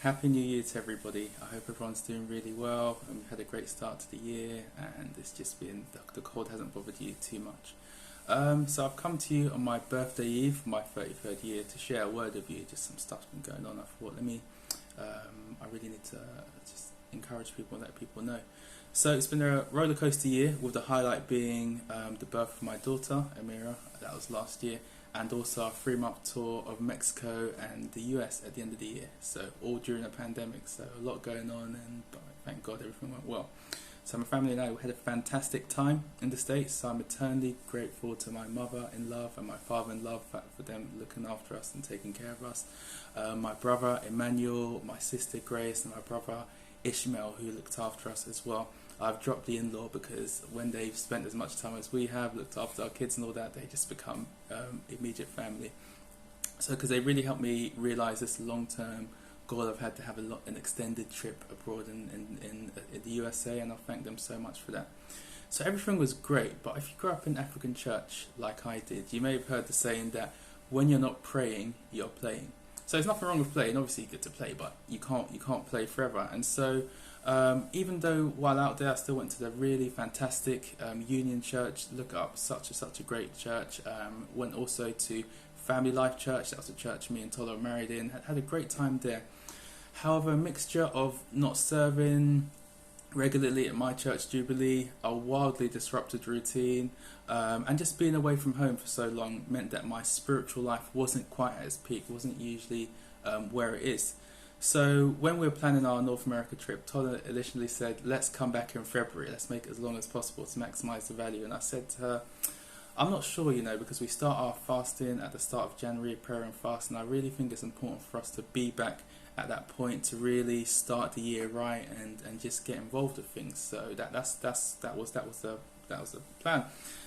Happy New Year to everybody. I hope everyone's doing really well and we've had a great start to the year and it's just been, the cold hasn't bothered you too much. So I've come to you on my birthday eve, my 33rd year, to share a word with you. Just some stuff's been going on. I thought, I really need to just encourage people and let people know. So it's been a roller coaster year, with the highlight being the birth of my daughter, Amira. That was last year. And also a 3-month tour of Mexico and the US at the end of the year. So all during a pandemic, so a lot going on, and thank God everything went well. So my family and I had a fantastic time in the States. So I'm eternally grateful to my mother-in-law and my father-in-law for them looking after us and taking care of us. My brother Emmanuel, my sister Grace, and my brother Ishmael, who looked after us as well. I've dropped the in-law because when they've spent as much time as we have, looked after our kids and all that, they just become immediate family. So because they really helped me realise this long-term goal I've had to have an extended trip abroad in the USA, and I thank them so much for that. So everything was great, but if you grew up in African church like I did, you may have heard the saying that when you're not praying, you're playing. So there's nothing wrong with playing. Obviously you get to play, but you can't play forever. And so even though while out there I still went to the really fantastic Union Church, look it up, such a great church. Went also to Family Life Church, that was a church me and Tola married in, had a great time there. However, a mixture of not serving regularly at my church Jubilee, a wildly disrupted routine, and just being away from home for so long meant that my spiritual life wasn't quite at its peak, wasn't usually where it is. So when we were planning our North America trip, Tola initially said, let's come back in February, let's make it as long as possible to maximise the value. And I said to her, I'm not sure, because we start our fasting at the start of January, prayer and fast, and I really think it's important for us to be back at that point to really start the year right and just get involved with things. So that was the plan.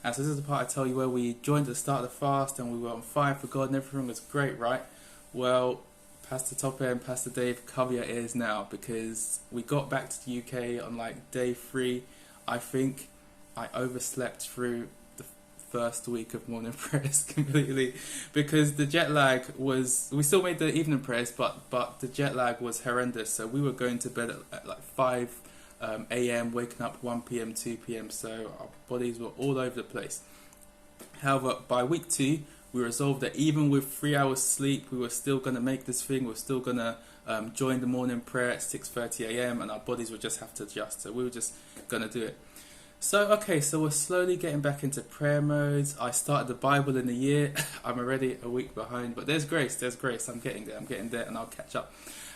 And so this is the part I tell you where we joined at the start of the fast and we were on fire for God and everything was great, right? Well, Pastor Topper and Pastor Dave, cover your ears now, because we got back to the UK on like day 3. I think I overslept through the first week of morning prayers completely, because the jet lag was, we still made the evening prayers, but the jet lag was horrendous. So we were going to bed at like 5 a.m, waking up 1 p.m, 2 p.m, so our bodies were all over the place. However, by week 2, we resolved that even with 3 hours sleep, we were still going to make this thing. We're still going to join the morning prayer at 6:30 a.m. and our bodies would just have to adjust. So we were just going to do it. So we're slowly getting back into prayer modes. I started the Bible in a year. I'm already a week behind, but there's grace. I'm getting there, and I'll catch up.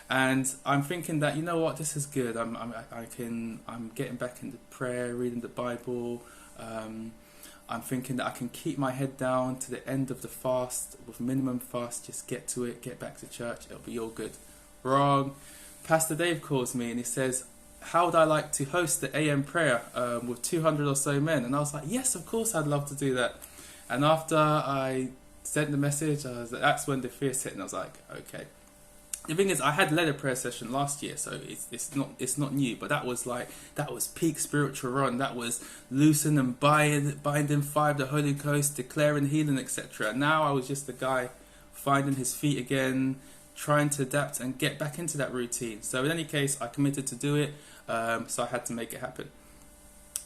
And I'm thinking that, you know what, this is good. I'm getting back into prayer, reading the Bible. I'm thinking that I can keep my head down to the end of the fast with minimum fast, just get to it, get back to church, it'll be all good. Wrong. Pastor Dave calls me and he says, how would I like to host the AM prayer with 200 or so men? And I was like, yes, of course I'd love to do that. And after I sent the message, that's when the fear set in. I was like, okay. The thing is, I had led a prayer session last year, so it's not new. But that was peak spiritual run. That was loosen and binding fire of the Holy Ghost, declaring healing, etc. Now I was just the guy finding his feet again, trying to adapt and get back into that routine. So in any case, I committed to do it, so I had to make it happen.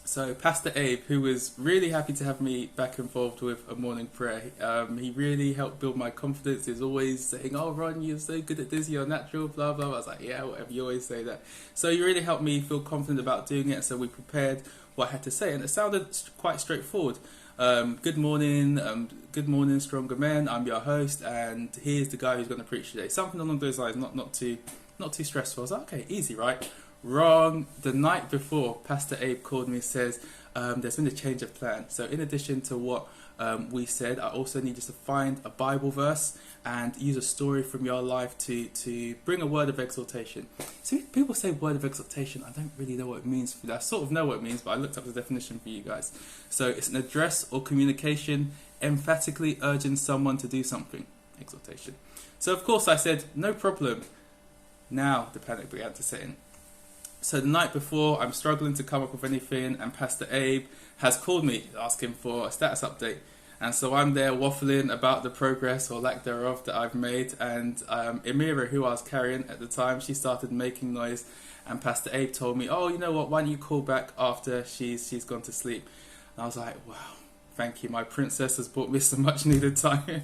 So Pastor Abe, who was really happy to have me back involved with a morning prayer, he really helped build my confidence. He was always saying, oh Ron, you're so good at this, you're natural, blah blah. I was like, yeah, whatever, you always say that. So he really helped me feel confident about doing it. So we prepared what I had to say, and it sounded quite straightforward. Good morning, stronger men. I'm your host, and here's the guy who's going to preach today. Something along those lines, not too stressful. I was like, okay, easy, right? Wrong. The night before, Pastor Abe called me and says, there's been a change of plan. So in addition to what we said, I also need you to find a Bible verse and use a story from your life to bring a word of exhortation. So people say word of exhortation. I don't really know what it means. I sort of know what it means, but I looked up the definition for you guys. So it's an address or communication emphatically urging someone to do something. Exhortation. So of course I said, no problem. Now the panic began to set in. So the night before, I'm struggling to come up with anything, and Pastor Abe has called me asking for a status update. And so I'm there waffling about the progress or lack thereof that I've made. And Emira, who I was carrying at the time, she started making noise. And Pastor Abe told me, oh, you know what, why don't you call back after she's gone to sleep? And I was like, wow, thank you. My princess has bought me some much needed time.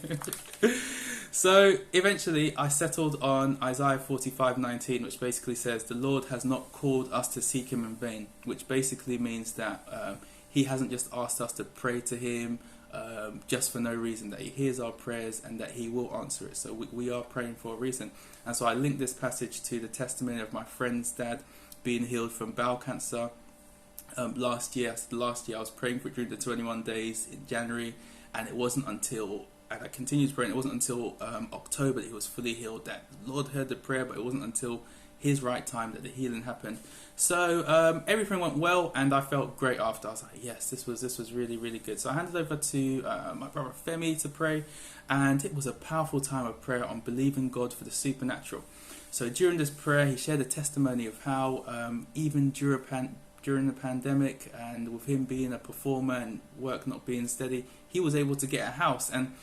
So eventually I settled on Isaiah 45:19, which basically says, the Lord has not called us to seek him in vain, which basically means that he hasn't just asked us to pray to him just for no reason, that he hears our prayers and that he will answer it. So we are praying for a reason. And so I linked this passage to the testimony of my friend's dad being healed from bowel cancer last year. I was praying for it during the 21 days in January, and it wasn't until, and I continued praying, it wasn't until October that he was fully healed, that the Lord heard the prayer, but it wasn't until his right time that the healing happened. So everything went well, and I felt great after. I was like, yes, this was really, really good. So I handed over to my brother Femi to pray, and it was a powerful time of prayer on believing God for the supernatural. So during this prayer, he shared a testimony of how even during the pandemic, and with him being a performer and work not being steady, he was able to get a house. And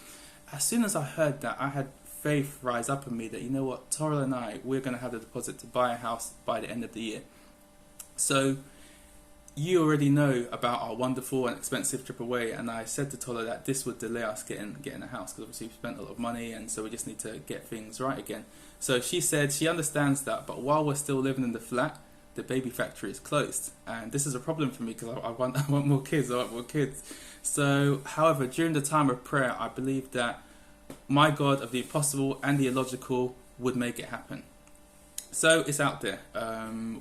as soon as I heard that, I had faith rise up in me that, you know what, Toril and I, we're going to have the deposit to buy a house by the end of the year. So you already know about our wonderful and expensive trip away, and I said to Tola that this would delay us getting a house, because obviously we spent a lot of money, and so we just need to get things right again. So she said she understands that, but while we're still living in the flat, the baby factory is closed, and this is a problem for me because I want more kids. So, however, during the time of prayer, I believed that my God of the impossible and the illogical would make it happen. So it's out there.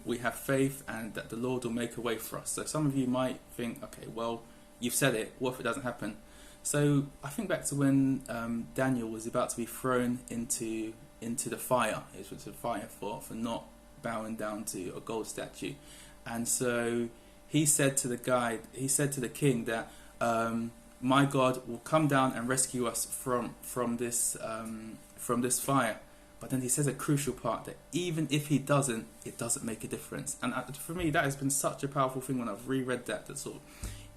We have faith, and that the Lord will make a way for us. So some of you might think, okay, well, you've said it. What if it doesn't happen? So I think back to when Daniel was about to be thrown into the fire. It was a fire for not bowing down to a gold statue. And so he said to the king that my God will come down and rescue us from this fire. But then he says a crucial part, that even if he doesn't, it doesn't make a difference. And for me, that has been such a powerful thing when I've reread that sort of,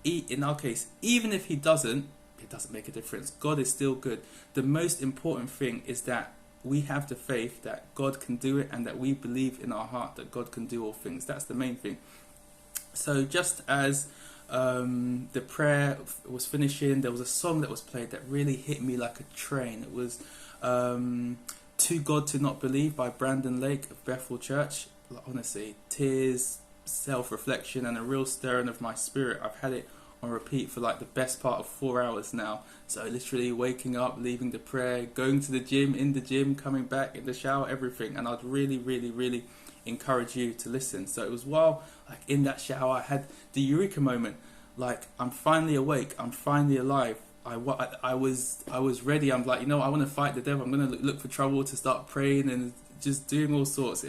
in our case, even if he doesn't, it doesn't make a difference. God is still good. The most important thing is that we have the faith that God can do it, and that we believe in our heart that God can do all things. That's the main thing. So just as the prayer was finishing, there was a song that was played that really hit me like a train. It was "To God to Not Believe" by Brandon Lake of Bethel Church. Honestly, tears, self-reflection, and a real stirring of my spirit. I've had it on repeat for like the best part of 4 hours now. So literally waking up, leaving the prayer, going to the gym, in the gym, coming back, in the shower, everything. And I'd really, really, really encourage you to listen. So it was while like in that shower, I had the eureka moment. Like, I'm finally awake. I'm finally alive. I was ready. I'm like, you know, I want to fight the devil. I'm going to look for trouble, to start praying and just doing all sorts.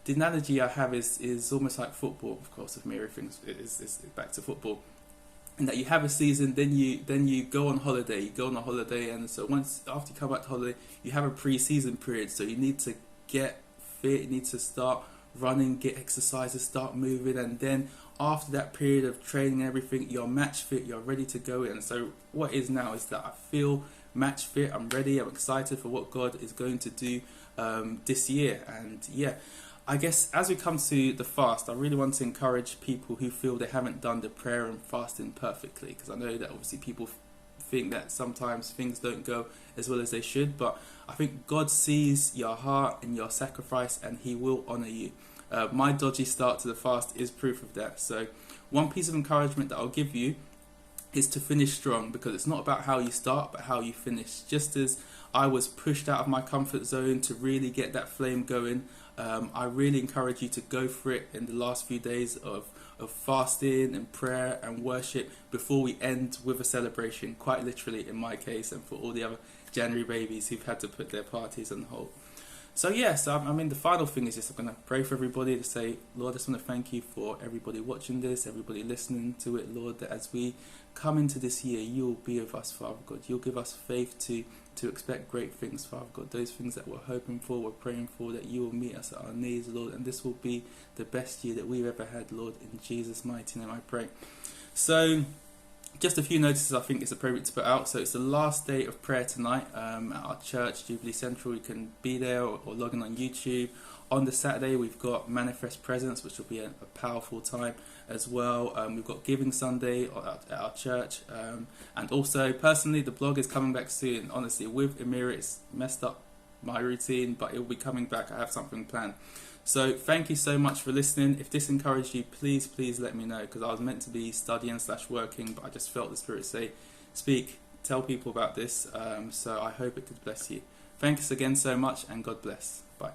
The analogy I have is almost like football, of course, with me everything is back to football. And that you have a season, then you go on holiday. You go on a holiday, and so after you come back to holiday, you have a pre-season period. So you need to get fit. You need to start running, get exercises, start moving, and then after that period of training and everything, you're match fit. You're ready to go in. So what is now is that I feel match fit. I'm ready. I'm excited for what God is going to do this year. And yeah, I guess as we come to the fast, I really want to encourage people who feel they haven't done the prayer and fasting perfectly, because I know that obviously people think that sometimes things don't go as well as they should, but I think God sees your heart and your sacrifice, and he will honour you. My dodgy start to the fast is proof of that. So one piece of encouragement that I'll give you is to finish strong, because it's not about how you start but how you finish. Just as I was pushed out of my comfort zone to really get that flame going, I really encourage you to go for it in the last few days of fasting and prayer and worship before we end with a celebration, quite literally in my case, and for all the other January babies who've had to put their parties on hold. So yes, I mean, the final thing is just I'm going to pray for everybody to say, Lord, I just want to thank you for everybody watching this, everybody listening to it, Lord, that as we come into this year, you'll be with us, Father God. You'll give us faith to expect great things, Father God. Those things that we're hoping for, we're praying for, that you will meet us at our needs, Lord. And this will be the best year that we've ever had, Lord. In Jesus' mighty name I pray. So just a few notices I think it's appropriate to put out. So it's the last day of prayer tonight at our church, Jubilee Central. You can be there or log in on YouTube. On the Saturday, we've got Manifest Presence, which will be a powerful time as well. We've got Giving Sunday at our church. And also, personally, the blog is coming back soon. Honestly, with Emira, it's messed up my routine, but it will be coming back. I have something planned. So thank you so much for listening. If this encouraged you, please let me know, because I was meant to be studying / working, but I just felt the Spirit say, speak, tell people about this. So I hope it could bless you. Thanks again so much, and God bless. Bye.